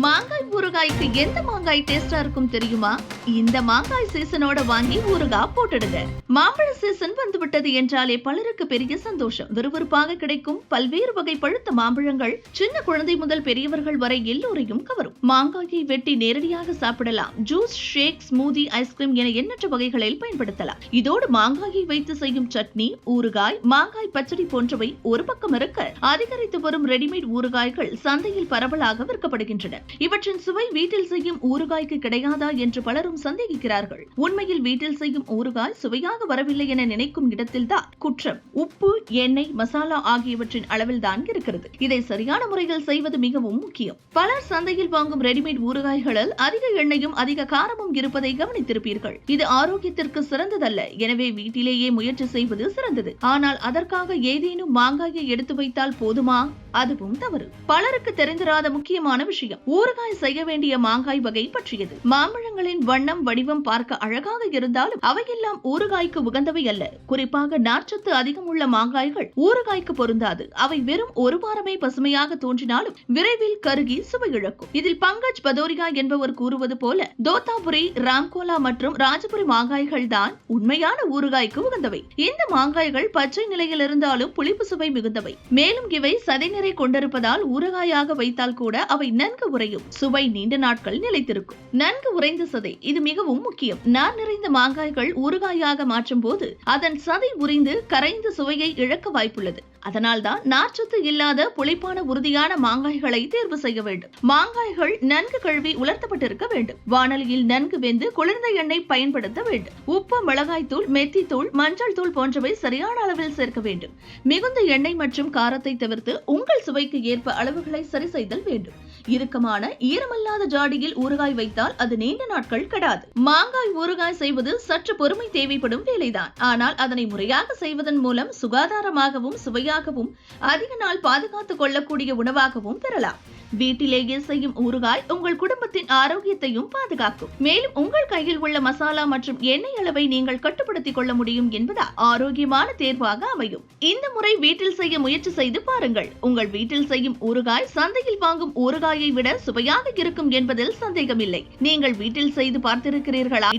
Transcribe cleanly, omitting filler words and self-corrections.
மாங்காய் ஊறுகாய்க்கு எந்த மாங்காய் டேஸ்டா இருக்கும் தெரியுமா? இந்த மாங்காய் சீசனோட வாங்கி ஊறுகாய் போட்டுடுங்க. மாம்பழ சீசன் வந்துவிட்டது என்றாலே பலருக்கு பெரிய சந்தோஷம். விறுவிறுப்பாக கிடைக்கும் பல்வேறு வகை பழுத்த மாம்பழங்கள் சின்ன குழந்தை முதல் பெரியவர்கள் வரை எல்லோரையும் கவரும். மாங்காயை வெட்டி நேரடியாக சாப்பிடலாம். ஜூஸ், ஷேக், ஸ்மூதி, ஐஸ்கிரீம் என எண்ணற்ற வகைகளில் பயன்படுத்தலாம். இதோடு மாங்காயை வைத்து செய்யும் சட்னி, ஊறுகாய், மாங்காய் பச்சடி போன்றவை ஒரு பக்கம் இருக்க, அதிகரித்து வரும் ரெடிமேட் ஊறுகாய்கள் சந்தையில் பரவலாக விற்கப்படுகின்றன. இவற்றின் சுவை வீட்டில் செய்யும் ஊறுகாய்க்கு கிடையாதா என்று பலரும் சந்தேகிக்கிறார்கள். உண்மையில் வீட்டில் செய்யும் ஊறுகாய் சுவையாக வரவில்லை என நினைக்கும் இடத்தில்தான் குற்றம். உப்பு, எண்ணெய், மசாலா ஆகியவற்றின் அளவில் தான் இருக்கிறது. இதை சரியான முறையில் செய்வது மிகவும் முக்கியம். பலர் சந்தையில் வாங்கும் ரெடிமேட் ஊறுகாய்களில் அதிக எண்ணெயும் அதிக காரமும் இருப்பதை கவனித்திருப்பீர்கள். இது ஆரோக்கியத்திற்கு சிறந்ததல்ல. எனவே வீட்டிலேயே முயற்சி செய்வது சிறந்தது. ஆனால் அதற்காக ஏதேனும் மாங்காயை எடுத்து வைத்தால் போதுமா? அதுவும் தவறு. பலருக்கு தெரிந்திராத முக்கியமான விஷயம் ஊறுகாய் செய்ய வேண்டிய மாங்காய் வகை பற்றியது. மாம்பழங்களின் வண்ணம், வடிவம் பார்க்க அழகாக இருந்தாலும் அவையெல்லாம் ஊறுகாய்க்கு உகந்தவை அல்ல. குறிப்பாக நார்ச்சத்து அதிகம் உள்ள மாங்காய்கள் ஊறுகாய்க்கு பொருந்தாது. அவை வெறும் ஒரு வாரமே பசுமையாக தோன்றினாலும் விரைவில் கருகி சுவை இழக்கும். இதில் பங்கஜ் பதோரியா என்பவர் கூறுவது போல தோத்தாபுரி, ராம்கோலா மற்றும் ராஜபுரி மாங்காய்கள் தான் உண்மையான ஊறுகாய்க்கு உகந்தவை. இந்த மாங்காய்கள் பச்சை நிலையில் இருந்தாலும் புளிப்பு சுவை மிகுந்தவை. மேலும் இவை சதைநிறை கொண்டிருப்பதால் ஊறுகாயாக வைத்தால் கூட அவை நன்கு உறையும். சுவை நீண்ட நாட்கள் நிலைத்திருக்கும். நன்கு உறைந்த சதை இது மிகவும் முக்கியம். நார் நிறைந்த மாங்காய்கள் ஊறுகாயாக மாற்றும் போது அதன் சதை உறைந்து கரைந்து சுவையை இழக்க வாய்ப்புள்ளது. அதனால்தான் நார்ச்சத்து இல்லாத புளிப்பான உறுதியான மாங்காய்களை தேர்வு செய்ய வேண்டும். மாங்காய்கள் நன்கு கழுவி உலர்த்தப்பட்டிருக்க வேண்டும். வாணலியில் நன்கு வெந்து குளிர்ந்த எண்ணெய் பயன்படுத்த வேண்டும். உப்பு, மிளகாய் தூள், மெத்தி தூள், மஞ்சள் தூள் போன்றவை சரியான அளவில் சேர்க்க வேண்டும். மிகுந்த எண்ணெய் மற்றும் காரத்தை தவிர்த்து உங்கள் சுவைக்கு ஏற்ப அளவுகளை சரி செய்தல் வேண்டும். இறுக்கமான ஈரமல்லாத ஜாடியில் ஊறுகாய் வைத்தால் அது நீண்ட நாட்கள் கெடாது. மாங்காய் ஊறுகாய் செய்வது சற்று பொறுமை தேவைப்படும் வேலைதான். ஆனால் அதனை முறையாக செய்வதன் மூலம் சுகாதாரமாகவும் சுவையாகவும் அதிக நாள் பாதுகாத்துக் கொள்ளக்கூடிய உணவாகவும் பெறலாம். வீட்டிலேயே செய்யும் ஊறுகாய் உங்கள் குடும்பத்தின் ஆரோக்கியத்தையும் பாதுகாக்கும். மேலும் உங்கள் கையில் உள்ள மசாலா மற்றும் எண்ணெய் அளவை நீங்கள் கட்டுப்படுத்திக் கொள்ள முடியும் என்பதால் ஆரோக்கியமான தேர்வாக அமையும். இந்த முறை வீட்டில் செய்ய முயற்சி செய்து பாருங்கள். உங்கள் வீட்டில் செய்யும் ஊறுகாய் சந்தையில் வாங்கும் ஊறுகாயை விட சுவையாக இருக்கும் என்பதில் சந்தேகமில்லை. நீங்கள் வீட்டில் செய்து பார்த்திருக்கிறீர்களா?